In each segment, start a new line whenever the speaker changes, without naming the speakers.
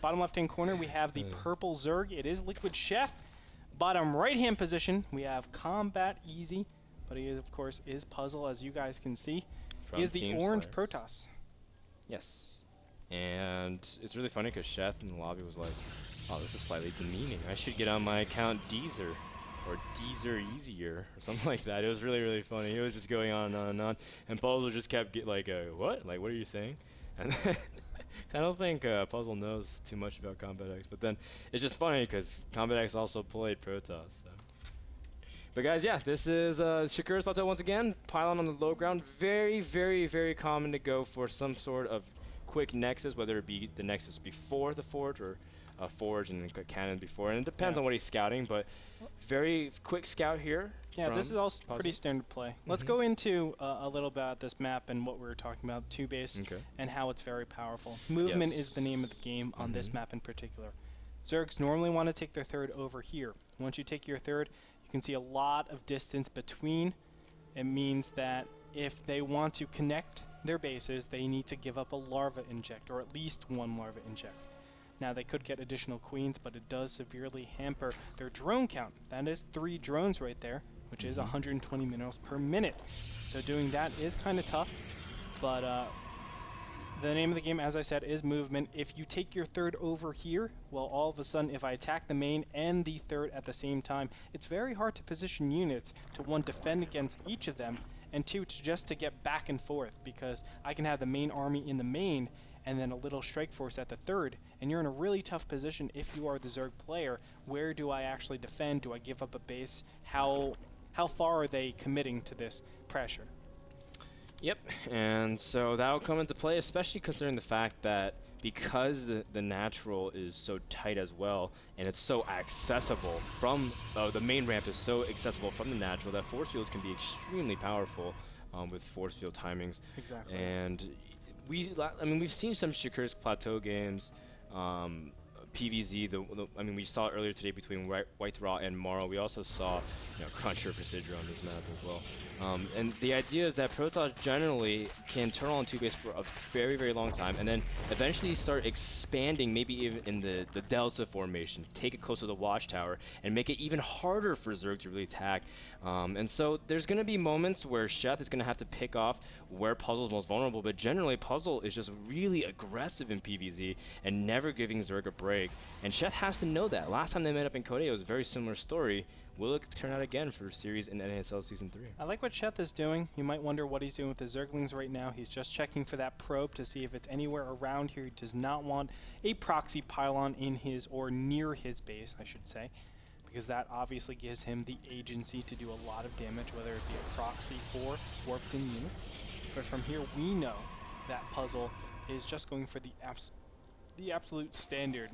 Bottom left-hand corner, we have the purple Zerg. It is Liquid Sheth. Bottom right-hand position, we have Combat Easy, but he, of course, is Puzzle, as you guys can see. He is the orange Protoss.
Yes. And it's really funny because Sheth in the lobby was like, oh, this is slightly demeaning. I should get on my account Deezer. Or Deezer Easier, or something like that. It was really, really funny. He was just going on and on and on. And Puzzle just kept like, what? Like, what are you saying? And I don't think Puzzle knows too much about Combat X. But then it's just funny because Combat X also played Protoss. So. But guys, yeah, this is Shakura's Plateau once again. Pylon on the low ground. Very, very, very common to go for some sort of quick Nexus, whether it be the Nexus before the Forge or Forge and a cannon before, and it depends on what he's scouting, but very quick scout here.
Yeah, this is also pretty standard play. Let's go into a little about this map and what we were talking about, 2-base, and how it's very powerful. Movement is the name of the game on this map in particular. Zergs normally want to take their third over here. Once you take your third, you can see a lot of distance between. It means that if they want to connect their bases, they need to give up a larva inject, or at least one larva inject. Now, they could get additional queens, but it does severely hamper their drone count. That is 3 drones right there, which is 120 minerals per minute. So doing that is kind of tough, but the name of the game, as I said, is movement. If you take your third over here, well, all of a sudden, if I attack the main and the third at the same time, it's very hard to position units to, 1, defend against each of them, and 2, just to get back and forth, because I can have the main army in the main and then a little strike force at the third, and you're in a really tough position if you are the Zerg player. Where do I actually defend? Do I give up a base? How far are they committing to this pressure?
Yep, and so that'll come into play, especially considering the fact that because the natural is so tight as well, and it's so accessible from the main ramp is so accessible from the natural, that force fields can be extremely powerful with force field timings.
Exactly.
And we've seen some Shakura's Plateau games, PVZ. We saw it earlier today between White Raw and Morrow. We also saw Cruncher for Sidra on this map as well. And the idea is that Protoss generally can turn on 2-base for a very, very long time, and then eventually start expanding, maybe even in the Delta formation, take it close to the Watchtower, and make it even harder for Zerg to really attack. And so there's going to be moments where Sheth is going to have to pick off where Puzzle is most vulnerable, but generally Puzzle is just really aggressive in PvZ and never giving Zerg a break. And Sheth has to know that. Last time they met up in Code, it was a very similar story. Will it turn out again for Series in NASL Season 3?
I like what Sheth is doing. You might wonder what he's doing with the Zerglings right now. He's just checking for that probe to see if it's anywhere around here. He does not want a proxy pylon in his, or near his base, I should say, because that obviously gives him the agency to do a lot of damage, whether it be a proxy or warped in units. But from here, we know that Puzzle is just going for the absolute standard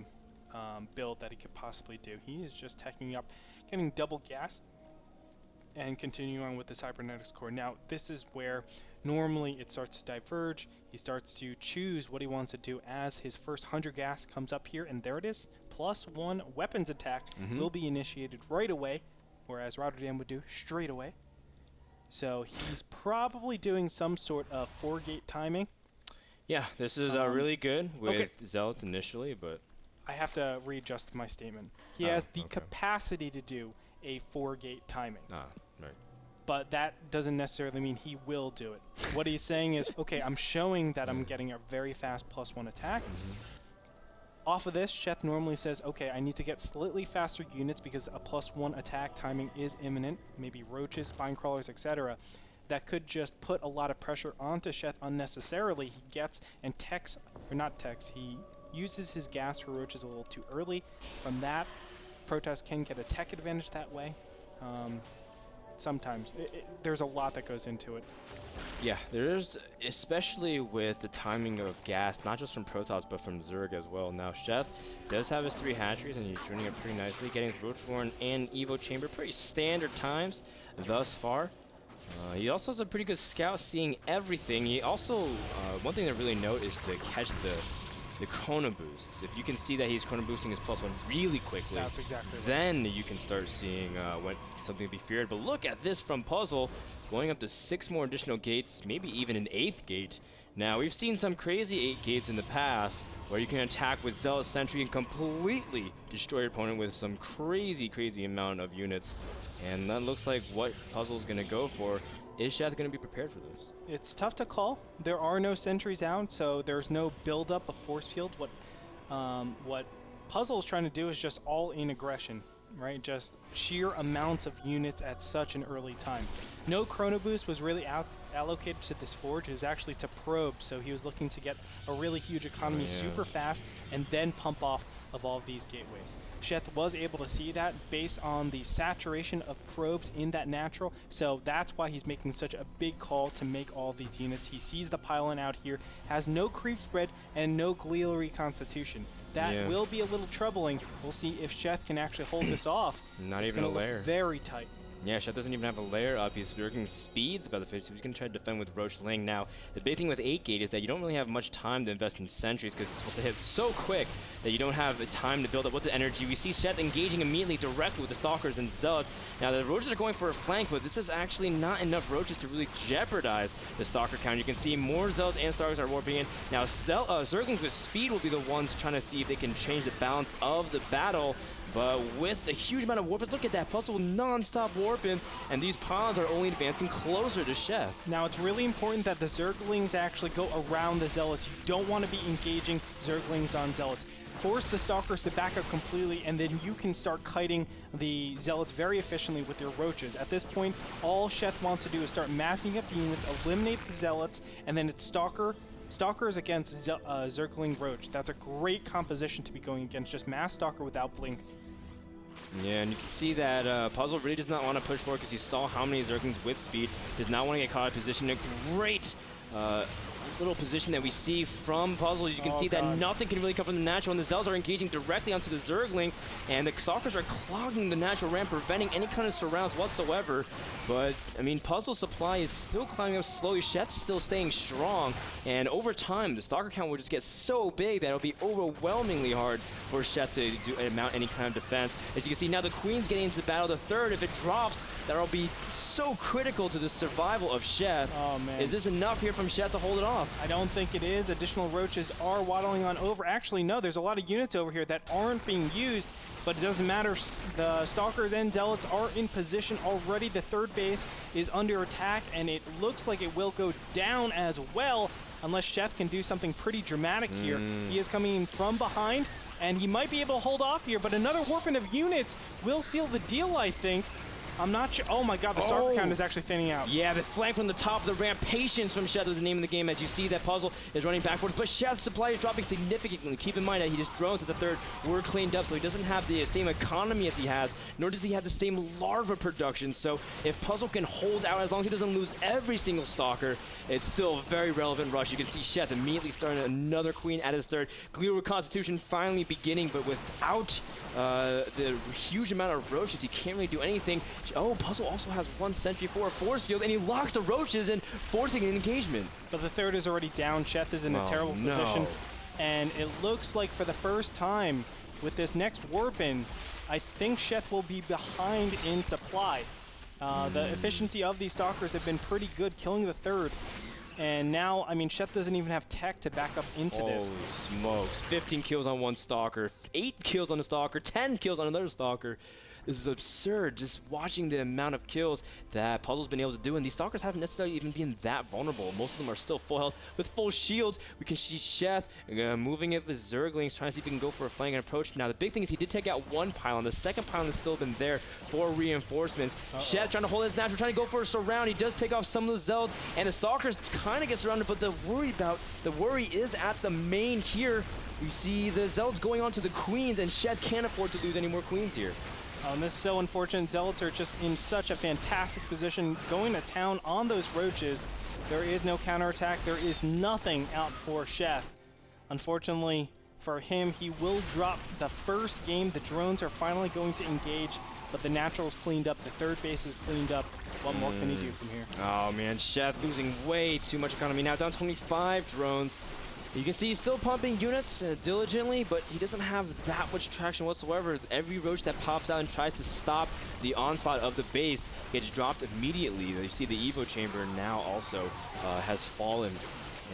build that he could possibly do. He is just teching up, getting double gas, and continuing on with the Cybernetics core. Now, this is where normally it starts to diverge. He starts to choose what he wants to do as his first 100 gas comes up here, and there it is. +1 weapons attack will be initiated right away, whereas Rotterdam would do straight away. So he's probably doing some sort of 4-gate timing.
Yeah, this is really good with Zealots initially, but
I have to readjust my statement. He has the capacity to do a 4-gate timing.
Right.
But that doesn't necessarily mean he will do it. What he's saying is, okay, I'm showing that I'm getting a very fast +1 attack. Off of this, Sheth normally says, okay, I need to get slightly faster units because a +1 attack timing is imminent. Maybe roaches, spine crawlers, etc. That could just put a lot of pressure onto Sheth unnecessarily. He gets and techs, or not techs, he uses his gas for roaches a little too early. From that, Protoss can get a tech advantage that way. Sometimes. There's a lot that goes into it.
Yeah, there's, especially with the timing of gas, not just from Protoss, but from Zerg as well. Now, Sheth does have his 3 hatcheries, and he's running it pretty nicely, getting his Roachborn and Evo Chamber, pretty standard times thus far. He also has a pretty good scout, seeing everything. He also, one thing to really note is to catch the chrono boosts. If you can see that he's chrono boosting his +1 really quickly,
that's exactly
then you can start seeing something to be feared. But look at this from Puzzle, going up to 6 more additional gates, maybe even an 8th gate. Now, we've seen some crazy 8 gates in the past where you can attack with Zealot Sentry and completely destroy your opponent with some crazy, crazy amount of units. And that looks like what Puzzle's going to go for. Is Sheth going to be prepared for those?
It's tough to call. There are no sentries out, so there's no buildup of force field. What Puzzle is trying to do is just all-in aggression, right? Just sheer amounts of units at such an early time. No Chrono Boost was really allocated to this forge. It was actually to probe, so he was looking to get a really huge economy super fast and then pump off of all of these gateways. Sheth was able to see that based on the saturation of probes in that natural, so that's why he's making such a big call to make all these units. He sees the pylon out here, has no creep spread and no glial reconstitution. That will be a little troubling. We'll see if Sheth can actually hold this off.
Not even a lair.
Very tight.
Yeah, Sheth doesn't even have a lair up. He's working speeds about the 50, so he's going to try to defend with Roach Ling. Now, the big thing with 8 gate is that you don't really have much time to invest in sentries because it's supposed to hit so quick that you don't have the time to build up with the energy. We see Sheth engaging immediately directly with the Stalkers and Zealots. Now, the Roaches are going for a flank, but this is actually not enough Roaches to really jeopardize the Stalker count. You can see more Zealots and Stalkers are warping in. Now, Zerglings with speed will be the ones trying to see if they can change the balance of the battle. But with a huge amount of warp-ins, look at that, Puzzle non-stop warp-ins, and these pawns are only advancing closer to Sheth.
Now, it's really important that the Zerglings actually go around the Zealots. You don't want to be engaging Zerglings on Zealots. Force the Stalkers to back up completely, and then you can start kiting the Zealots very efficiently with your Roaches. At this point, all Sheth wants to do is start massing up units, eliminate the Zealots, and then it's Stalkers against Zergling Roach. That's a great composition to be going against, just mass Stalker without blink.
Yeah, and you can see that Puzzle really does not want to push forward because he saw how many Zerglings with speed. Does not want to get caught in position. A great little position that we see from Puzzle. You can see that nothing can really come from the natural, and the Zealots are engaging directly onto the Zergling, and the Stalkers are clogging the natural ramp, preventing any kind of surrounds whatsoever. But, I mean, Puzzle's supply is still climbing up slowly. Sheth's still staying strong, and over time, the Stalker count will just get so big that it'll be overwhelmingly hard for Sheth to mount any kind of defense. As you can see, now the Queen's getting into the battle. The third, if it drops, that'll be so critical to the survival of Sheth.
Oh, man.
Is this enough here from Sheth to hold it off?
I don't think it is. Additional Roaches are waddling on over. Actually, no, there's a lot of units over here that aren't being used, but it doesn't matter. The Stalkers and Zealots are in position already. The third base is under attack, and it looks like it will go down as well, unless Sheth can do something pretty dramatic here. He is coming in from behind, and he might be able to hold off here, but another warping of units will seal the deal, I think. I'm not sure. Oh my god, the Stalker count is actually thinning out.
Yeah, the flank from the top of the ramp. Patience from Sheth is the name of the game. As you see, that Puzzle is running backwards, but Sheth's supply is dropping significantly. Keep in mind that he just drones at the third. We're cleaned up, so he doesn't have the same economy as he has, nor does he have the same larva production. So if Puzzle can hold out, as long as he doesn't lose every single Stalker, it's still a very relevant rush. You can see Sheth immediately starting another Queen at his third. Glial Reconstitution finally beginning, but without the huge amount of Roaches, he can't really do anything. Oh, Puzzle also has one sentry for a force field, and he locks the Roaches in, forcing an engagement.
But the third is already down. Sheth is in a terrible position. And it looks like for the first time with this next warp-in, I think Sheth will be behind in supply. The efficiency of these Stalkers have been pretty good, killing the third. And now, I mean, Sheth doesn't even have tech to back up into this.
Holy smokes. 15 kills on one Stalker, 8 kills on a Stalker, 10 kills on another Stalker. This is absurd, just watching the amount of kills that Puzzle's been able to do, and these Stalkers haven't necessarily even been that vulnerable. Most of them are still full health with full shields. We can see Sheth moving it with Zerglings, trying to see if he can go for a flank and approach. Now, the big thing is he did take out one pylon. The second pylon has still been there for reinforcements. Sheth trying to hold his natural, trying to go for a surround. He does pick off some of the Zealots, and the Stalkers kind of get surrounded, but the worry is at the main here. We see the Zealots going on to the Queens, and Sheth can't afford to lose any more Queens here.
And this is so unfortunate. Zealots are just in such a fantastic position, going to town on those Roaches. There is no counterattack. There is nothing out for Sheth. Unfortunately for him, he will drop the first game. The drones are finally going to engage, but the natural's cleaned up. The third base is cleaned up. What more can he do from here?
Oh man, Sheth losing way too much economy. Now down 25 drones. You can see he's still pumping units diligently, but he doesn't have that much traction whatsoever. Every Roach that pops out and tries to stop the onslaught of the base gets dropped immediately. You see the Evo chamber now also has fallen.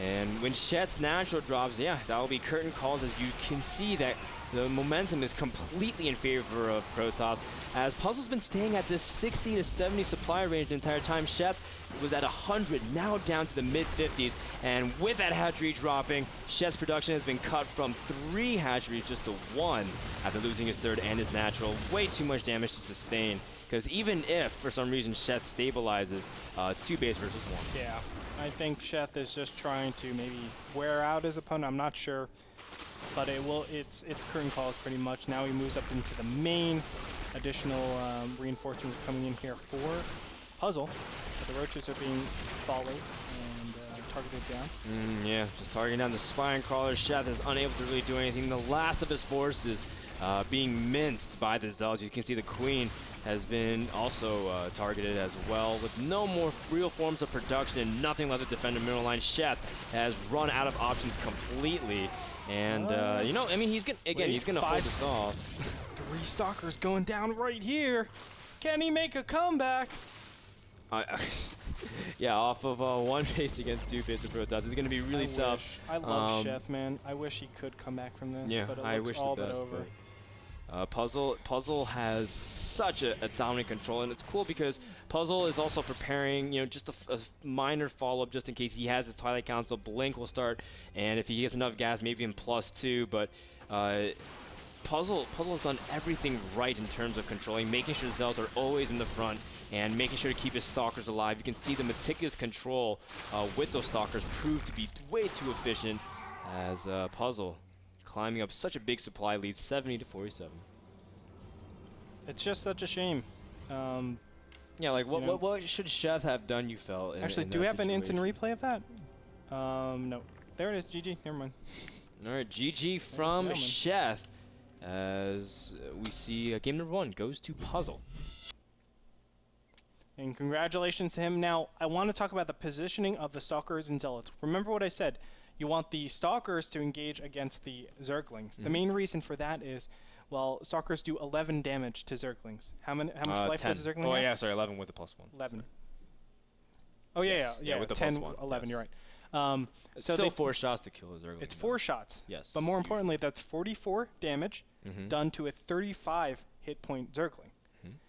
And when Sheth's natural drops, yeah, that will be curtain calls, as you can see that the momentum is completely in favor of Protoss, as Puzzle's been staying at this 60 to 70 supply range the entire time. Sheth was at 100, now down to the mid-50s, and with that hatchery dropping, Sheth's production has been cut from 3 hatcheries just to 1 after losing his third and his natural. Way too much damage to sustain, because even if, for some reason, Sheth stabilizes, it's 2 base versus 1.
Yeah, I think Sheth is just trying to maybe wear out his opponent. I'm not sure, but it's curtain calls pretty much. Now he moves up into the main. Additional reinforcements coming in here for Puzzle, but the roaches are being followed and targeted down.
Yeah, just targeting down the spine crawler. Sheth is unable to really do anything. The last of his forces being minced by the Zealots. You can see the Queen has been also targeted as well, with no more real forms of production and nothing left to defend the middle line. Sheth has run out of options completely, and you know, I mean, he's gonna hold this off.
3 Stalkers going down right here. Can he make a comeback?
Yeah, off of 1 base against 2 base of Protoss. It's going to be really tough.
I love Sheth, man. I wish he could come back from this.
Yeah,
but it
I
looks
wish
all
the best.
But
Puzzle has such a dominant control, and it's cool because Puzzle is also preparing, you know, just a minor follow-up just in case he has his Twilight Council. Blink will start, and if he gets enough gas, maybe in +2, but Puzzle has done everything right in terms of controlling, making sure the Zealots are always in the front, and making sure to keep his Stalkers alive. You can see the meticulous control with those Stalkers proved to be way too efficient, as Puzzle climbing up such a big supply lead, 70 to 47.
It's just such a shame.
Yeah, like what should Sheth have done, you felt?
Actually, do we have an instant replay of that? No. There it is. GG. Never mind.
All right, GG from Sheth, as we see game number 1 goes to Puzzle.
And congratulations to him. Now, I want to talk about the positioning of the Stalkers and Zealots. Remember what I said. You want the Stalkers to engage against the Zerglings. The main reason for that is, well, Stalkers do 11 damage to Zerglings. How much life
10.
does a Zergling have?
Oh, yeah, sorry, 11 with the +1.
11. Oh, yeah, yeah,
with the
10,
+1.
11,
yes.
you're right.
It's
so
still 4 shots to kill a Zergling.
It's 4 shots.
Yes.
But more importantly, that's 44 damage done to a 35 hit point Zergling.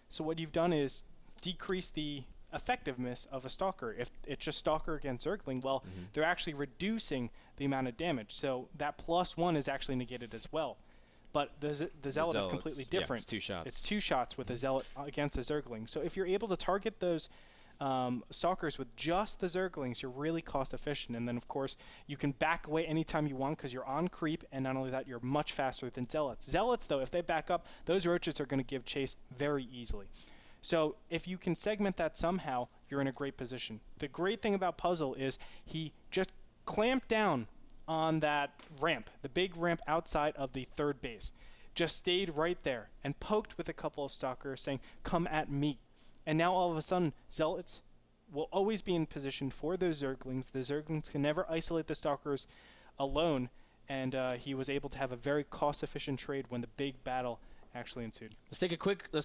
So what you've done is decrease the effectiveness of a Stalker. If it's just Stalker against Zergling, well, they're actually reducing the amount of damage. So that +1 is actually negated as well. But the Zealot is completely different.
Yeah, it's 2 shots.
It's 2 shots with the Zealot against a Zergling. So if you're able to target those Stalkers with just the Zerglings, you're really cost efficient. And then, of course, you can back away anytime you want because you're on creep, and not only that, you're much faster than Zealots. Zealots, though, if they back up, those roaches are going to give chase very easily. So if you can segment that somehow, you're in a great position. The great thing about Puzzle is he just clamped down on that ramp, the big ramp outside of the 3rd base. Just stayed right there and poked with a couple of Stalkers saying, come at me. And now all of a sudden, Zealots will always be in position for those Zerglings. The Zerglings can never isolate the Stalkers alone, and he was able to have a very cost-efficient trade when the big battle actually ensued.
Let's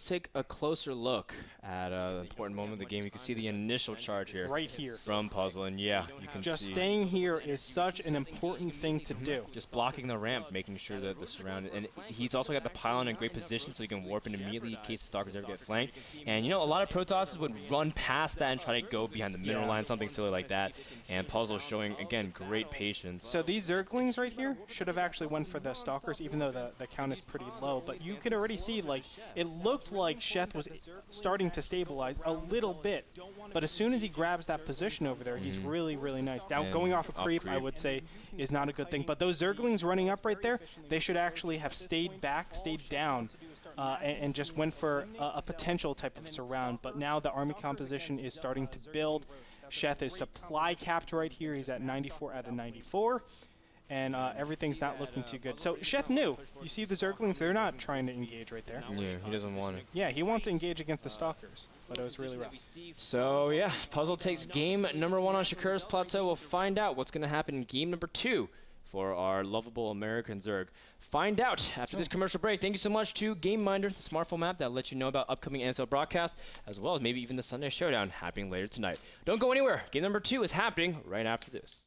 take a closer look at an important moment of the game. You can see the initial charge here.
Right here.
From Puzzle, and yeah, you can
just
see.
Staying here is such an important thing to do.
Just blocking the ramp, making sure that the surrounding, and he's also got the pylon in great position so he can warp in immediately in case the Stalkers ever get flanked. And you know, a lot of Protosses would run past that and try to go behind the middle line, something silly like that. And Puzzle showing, again, great patience.
So these Zerglings right here should have actually went for the Stalkers, even though the count is pretty low. But you could already see, like, it looked like Sheth was starting to stabilize a little bit. But as soon as he grabs that position over there, he's really, really nice. Now, going off a creep, I would say, is not a good thing. But those Zerglings running up right there, they should actually have stayed back, stayed down, and just went for a potential type of surround. But now the army composition is starting to build. Sheth is supply capped right here. He's at 94 out of 94. And everything's not looking too good. So Sheth knew. You see the Zerglings, they're not trying to engage right there.
Yeah, he doesn't want it.
Yeah, he wants to engage against the Stalkers, but it was really rough.
So yeah, Puzzle takes game number 1 on Shakur's Plateau. We'll find out what's going to happen in game number 2 for our lovable American Zerg. Find out after this commercial break. Thank you so much to Game Minder, the smartphone map that lets you know about upcoming NASL broadcasts, as well as maybe even the Sunday Showdown happening later tonight. Don't go anywhere. Game number 2 is happening right after this.